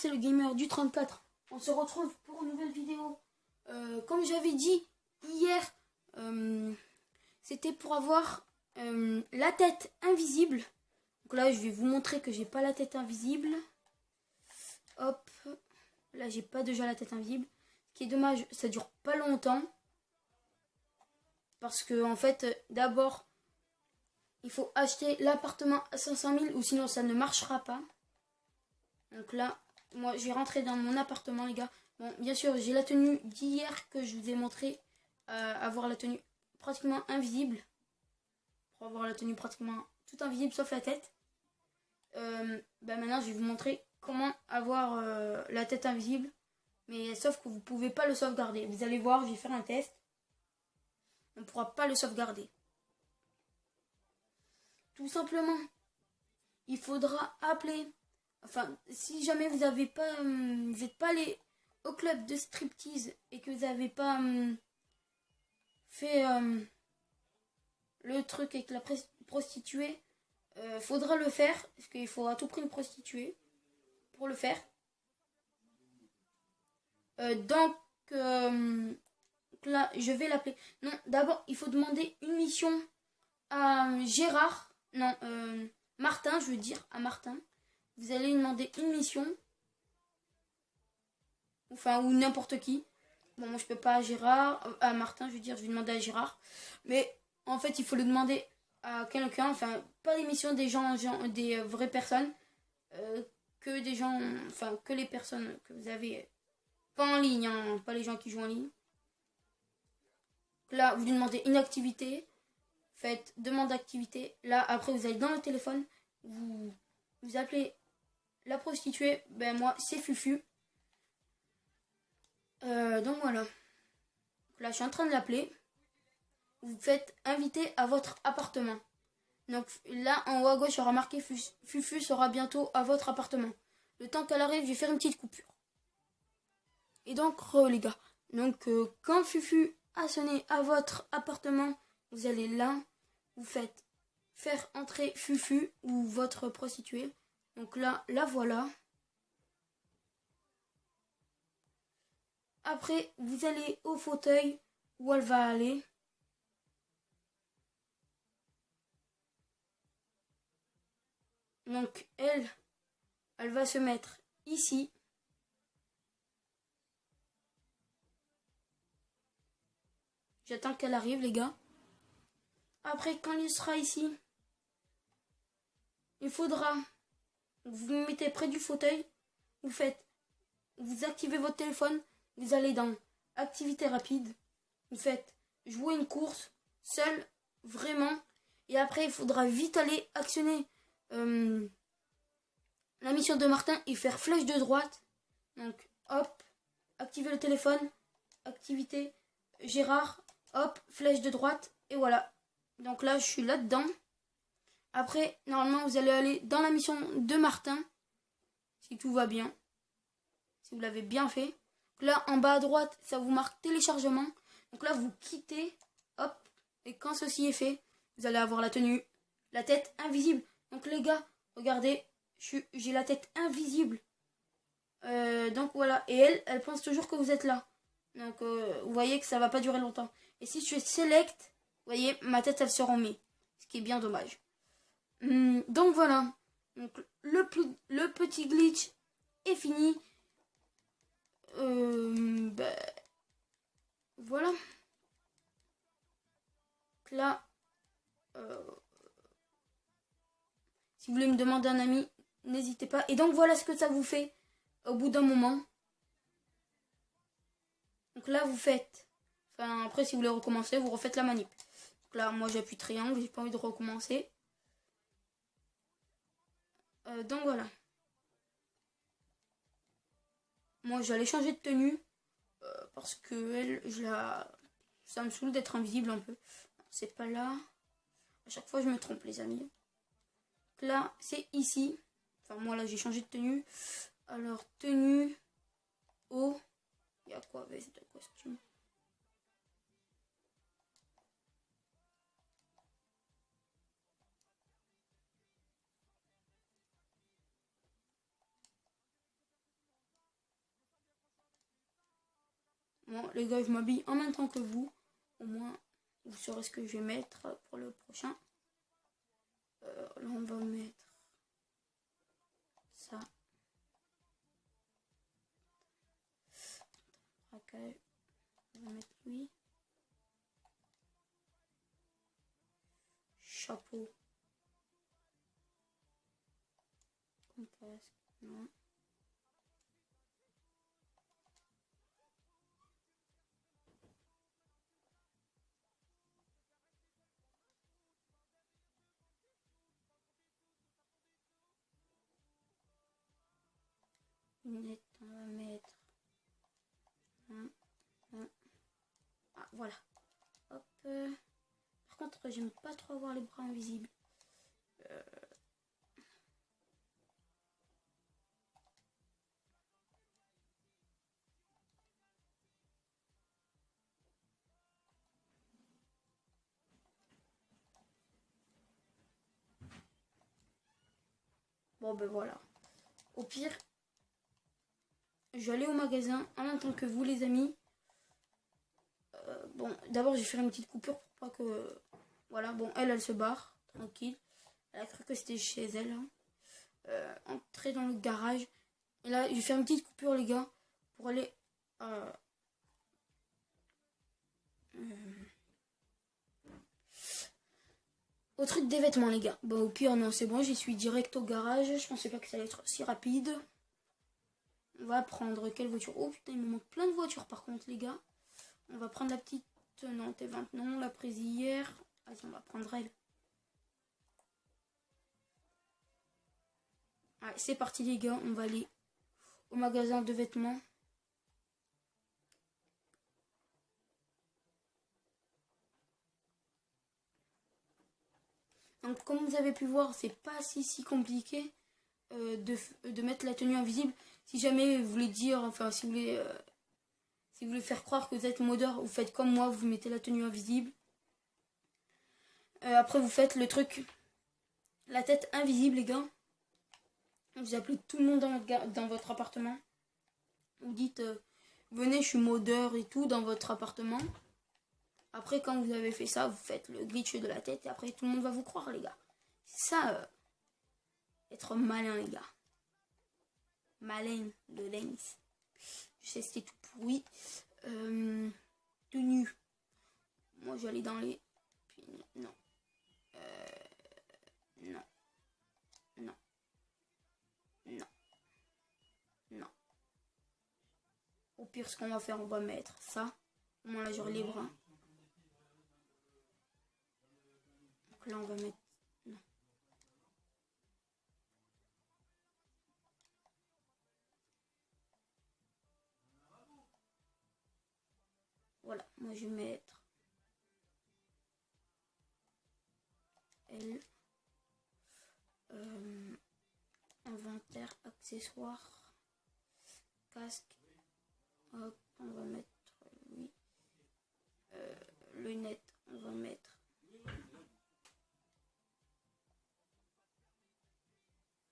c'est le gamer du 34. On se retrouve pour une nouvelle vidéo. Comme j'avais dit hier, c'était pour avoir la tête invisible. Donc là, je vais vous montrer que j'ai pas la tête invisible. Hop, là j'ai pas déjà la tête invisible. Ce qui est dommage, ça dure pas longtemps. Parce que en fait, d'abord, il faut acheter l'appartement à 500 000 ou sinon ça ne marchera pas. Donc là, moi je vais rentrer dans mon appartement les gars. Bon, bien sûr, j'ai la tenue d'hier que je vous ai montré. Avoir la tenue pratiquement invisible. Pour avoir la tenue pratiquement tout invisible sauf la tête. Maintenant je vais vous montrer comment avoir la tête invisible. Mais sauf que vous pouvez pas le sauvegarder. Vous allez voir, je vais faire un test. On ne pourra pas le sauvegarder. Tout simplement, il faudra appeler. Enfin, si jamais vous n'avez pas, vous n'êtes pas allé au club de striptease et que vous n'avez pas fait le truc avec la prostituée, faudra le faire parce qu'il faut à tout prix une prostituée pour le faire. Donc là, je vais l'appeler. Non, d'abord, il faut demander une mission à Gérard. Non, Martin, je veux dire, à Martin. Vous allez lui demander une mission. Enfin, ou n'importe qui. Bon, moi, je peux pas à Gérard. À Martin, je veux dire, je vais demander à Gérard. Mais, en fait, il faut le demander à quelqu'un. Enfin, pas des missions des gens des vraies personnes. Que des gens... Enfin, que les personnes que vous avez... Pas en ligne, hein, pas les gens qui jouent en ligne. Là, vous lui demandez une activité. Faites demande d'activité. Là, après, vous allez dans le téléphone. Vous appelez la prostituée. Ben, moi, c'est Fufu. Donc, voilà. Là, je suis en train de l'appeler. Vous faites inviter à votre appartement. Donc, là, en haut à gauche, il y aura marqué Fufu sera bientôt à votre appartement. Le temps qu'elle arrive, je vais faire une petite coupure. Et donc, les gars. Donc, quand Fufu a sonné à votre appartement, vous allez là. Vous faites faire entrer Fufu ou votre prostituée. Donc là, la voilà. Après, vous allez au fauteuil où elle va aller. Donc elle va se mettre ici. J'attends qu'elle arrive, les gars. Après, quand il sera ici, il faudra, vous vous mettez près du fauteuil, vous activez votre téléphone, vous allez dans activité rapide, vous faites jouer une course, seul, vraiment, et après il faudra vite aller actionner la mission de Martin et faire flèche de droite. Donc hop, activer le téléphone, activité, Gérard, hop, flèche de droite, et voilà. Donc là, je suis là-dedans. Après, normalement, vous allez aller dans la mission de Martin. Si tout va bien. Si vous l'avez bien fait. Donc là, en bas à droite, ça vous marque téléchargement. Donc là, vous quittez. Hop. Et quand ceci est fait, vous allez avoir la tenue. La tête invisible. Donc les gars, regardez. J'ai la tête invisible. Donc voilà. Et elle pense toujours que vous êtes là. Donc vous voyez que ça va pas durer longtemps. Et si je fais select... Vous voyez, ma tête, elle se remet. Ce qui est bien dommage. Donc voilà. Donc, le petit glitch est fini. Voilà. Là, si vous voulez me demander un ami, n'hésitez pas. Et donc voilà ce que ça vous fait au bout d'un moment. Donc là, vous faites... Enfin, après, si vous voulez recommencer, vous refaites la manip. Donc là, moi, j'appuie triangle, j'ai pas envie de recommencer. Donc voilà. Moi, j'allais changer de tenue. Parce que elle, ça me saoule d'être invisible un peu. C'est pas là. À chaque fois, je me trompe, les amis. Donc là, c'est ici. Enfin, moi, là, j'ai changé de tenue. Alors, tenue. Haut. Il y a quoi? Veste de costume. Bon, les gars, je m'habille en même temps que vous. Au moins, vous saurez ce que je vais mettre pour le prochain. Là, on va mettre ça. Braquage. On va mettre lui. Chapeau. Comme casque. Non. Lunettes, on va mettre. Ah, voilà. Hop. Par contre, j'aime pas trop avoir les bras invisibles. Bon, ben voilà. Au pire, je vais aller au magasin en même temps que vous, les amis. Bon, d'abord, je vais faire une petite coupure pour pas que... Voilà, bon, elle se barre, tranquille. Elle a cru que c'était chez elle. Hein. Entrer dans le garage. Et là, je vais faire une petite coupure, les gars, pour aller... au truc des vêtements, les gars. Bon, au pire, non, c'est bon, j'y suis direct au garage. Je pensais pas que ça allait être si rapide. On va prendre quelle voiture? Oh putain, il me manque plein de voitures par contre, les gars. On va prendre la petite... Non, T20, non, la prise hier. Vas-y, on va prendre elle. Allez, c'est parti, les gars. On va aller au magasin de vêtements. Donc, comme vous avez pu voir, c'est pas si compliqué de mettre la tenue invisible. Si jamais vous voulez dire, enfin, si vous voulez faire croire que vous êtes modeur, vous faites comme moi, vous mettez la tenue invisible. Après, vous faites le truc, la tête invisible, les gars. Vous appelez tout le monde dans votre appartement. Vous dites, venez, je suis modeur et tout dans votre appartement. Après, quand vous avez fait ça, vous faites le glitch de la tête et après, tout le monde va vous croire, les gars. C'est ça, être malin, les gars. Malin, le lens. Je sais, c'était tout pourri. Tenue. Moi, j'allais dans les... Non. Non. Non. Non. Non. Au pire, ce qu'on va faire, on va mettre ça. Au moins, là, j'aurai les bras. Donc là, on va mettre... Non. Voilà, moi, je vais mettre... L. Inventaire, accessoires, casque. Hop, on va mettre lui. Lunettes, on va mettre.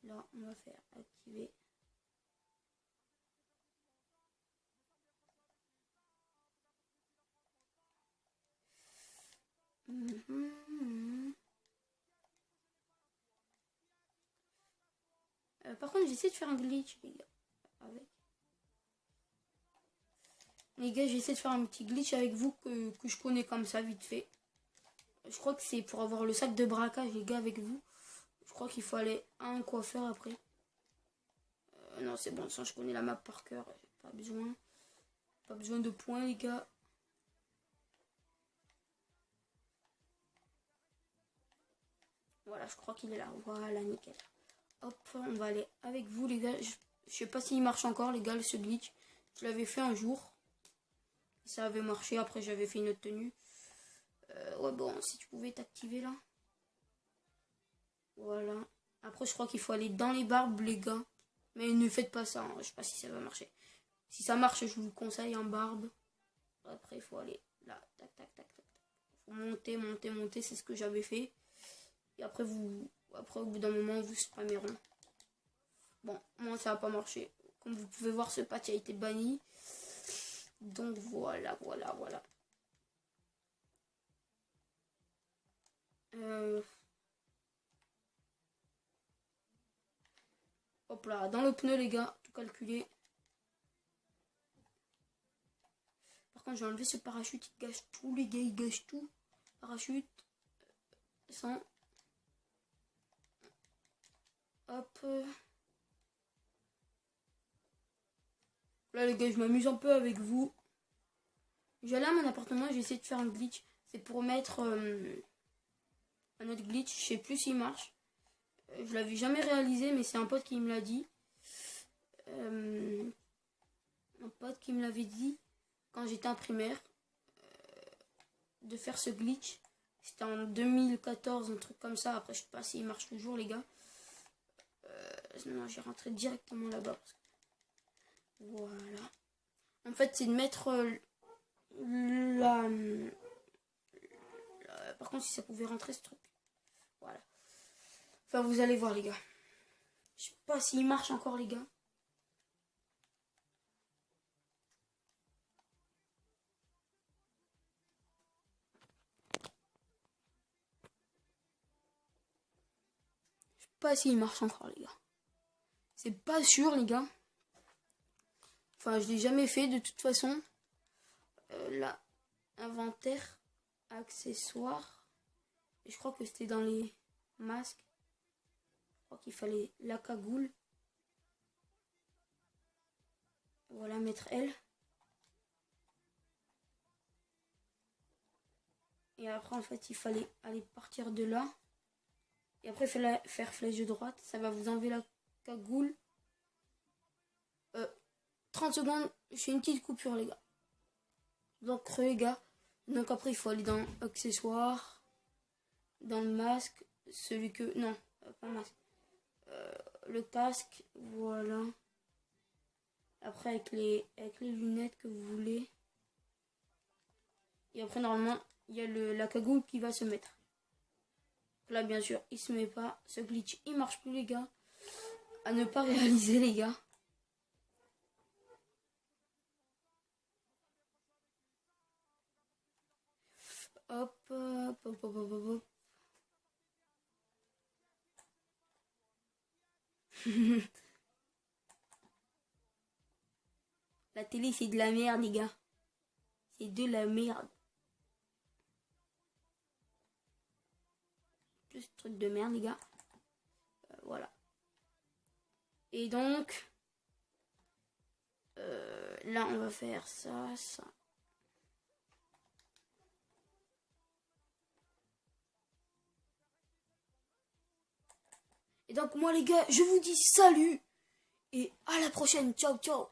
Là, on va faire activer. Par contre, j'essaie de faire un glitch, les gars. Les gars, j'essaie de faire un petit glitch avec vous que je connais comme ça, vite fait. Je crois que c'est pour avoir le sac de braquage, les gars, avec vous. Je crois qu'il faut aller à un coiffeur après. Non, c'est bon, ça, je connais la map par cœur. Pas besoin. Pas besoin de points, les gars. Voilà, je crois qu'il est là. Voilà, nickel. Hop, on va aller avec vous, les gars. Je sais pas s'il marche encore, les gars, ce glitch. Je l'avais fait un jour. Ça avait marché. Après, j'avais fait une autre tenue. Ouais, bon, si tu pouvais t'activer là. Voilà. Après, je crois qu'il faut aller dans les barbes, les gars. Mais ne faites pas ça. Hein. Je sais pas si ça va marcher. Si ça marche, je vous conseille en barbe. Après, il faut aller là. Tac, tac, tac, tac. Il faut monter, monter, monter. C'est ce que j'avais fait. Et après, au bout d'un moment, vous spammeront. Bon, moi, ça n'a pas marché. Comme vous pouvez voir, ce patch a été banni. Donc voilà. Hop là, dans le pneu les gars, tout calculé. Par contre j'ai enlevé ce parachute, il gâche tout les gars, il gâche tout. Parachute, 100. Hop. Là les gars, je m'amuse un peu avec vous. J'allais à mon appartement, j'ai essayé de faire un glitch. C'est pour mettre un autre glitch, je sais plus s'il marche. Je l'avais jamais réalisé, mais c'est un pote qui me l'a dit. Un pote qui me l'avait dit quand j'étais en primaire de faire ce glitch. C'était en 2014, un truc comme ça. Après, je sais pas s'il marche toujours, les gars. Non, j'ai rentré directement là-bas. Voilà. En fait, c'est de mettre par contre, si ça pouvait rentrer ce truc. Voilà. Enfin, vous allez voir, les gars. Je sais pas s'il marche encore, les gars. Je sais pas s'il marche encore, les gars. C'est pas sûr, les gars. Enfin, je l'ai jamais fait, de toute façon. Là, inventaire, accessoires. Et je crois que c'était dans les masques. Je crois qu'il fallait la cagoule. Voilà, mettre L. Et après, en fait, il fallait aller partir de là. Et après, faire flèche de droite. Ça va vous enlever la cagoule. 30 secondes, je fais une petite coupure, les gars. Donc, les gars. Donc, après, il faut aller dans accessoires. Dans le masque. Celui que... Non, pas masque. Le casque. Voilà. Après, avec les lunettes que vous voulez. Et après, normalement, il y a la cagoule qui va se mettre. Là, bien sûr, il se met pas. Ce glitch, il marche plus, les gars. À ne pas réaliser, les gars. Hop, hop, hop, hop, hop, hop. La télé, c'est de la merde, les gars. C'est de la merde. Plus truc de merde, les gars. Voilà. Et donc, là, on va faire ça. Et donc, moi, les gars, je vous dis salut. Et à la prochaine. Ciao, ciao.